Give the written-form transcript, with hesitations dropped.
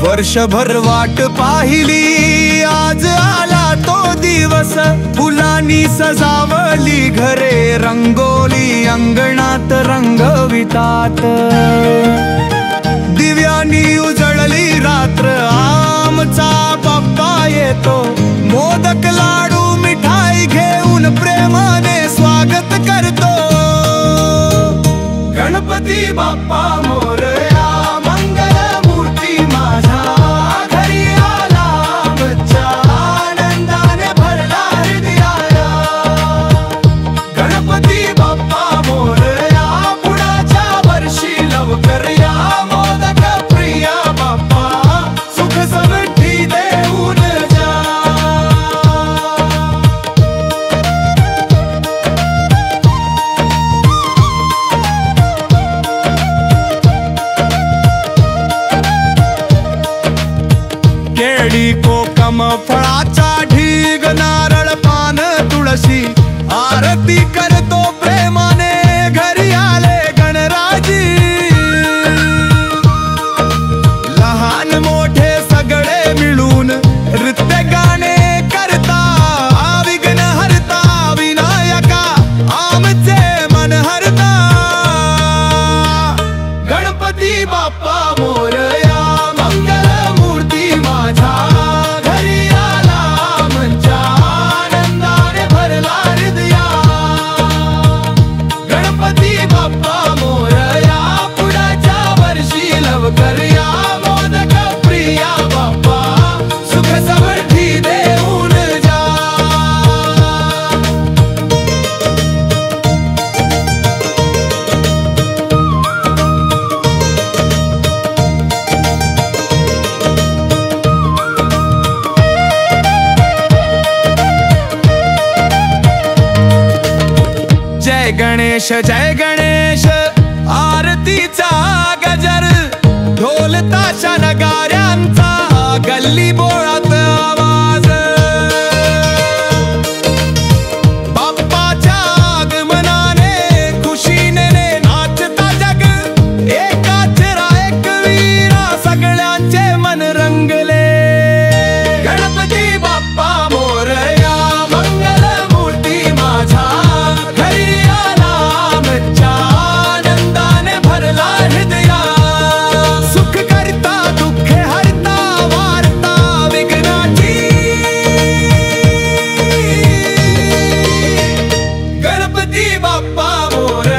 वर्षभर वाट पाहिली, आज आला तो दिवस। फुलांनी सजावली घरे, रंगोली अंगणात रंगवितात। दिव्यांनी उजळली रात्र, आमचा बाप्पा येतो। मोदक लाडू मिठाई घेऊन प्रेमाने स्वागत करतो। गणपती बाप्पा मोरया, मंगल मूर्ती माझा घरी आला। आमच्या आनंदाने भरला हृदयाला। गणपती बाप्पा मोरया, पुढच्या वर्षी लवकर या। मोदक प्रिया बाप्पा, सुख समृद्धी देऊन जा। केळी कोकम फळाचा ढीग, नारळ पान तुळशी आरती करतो प्रेमाने। घरी आले गणराजी, लहान मोठे सगळे मिळून नृत्य गाणे करता। विघ्न हरता विनायका, आमचे मन हरता। गणपती बाप्पा मोरया, मंगल मूर्ती माझा घरी आला। आमच्या आनंदाने भरला हृदया। गणपती बाप्पा मोरया, पुढच्या वर्षी लवकर या। मोदक प्रिया बाप्पा, सुख समृद्धी देऊन जा। जय गणेश जय गणेश, आरतीचा गजर। ढोल ताशा नगाऱ्यांचा गल्ली बोळात आवाज। बाप्पाच्या आगमनाने खुशीने नाचता जग। एकाच एक वीरा, सगळ्यांचे मन रंगले। गणपती बाप्पा मोरया, मंगल मूर्ती माझा घरी आला। आमच्या आनंदाने भरला हृदया। सुख करता दुःख हरता, वार्ता विघ्नाची। गणपती बाप्पा मोरया,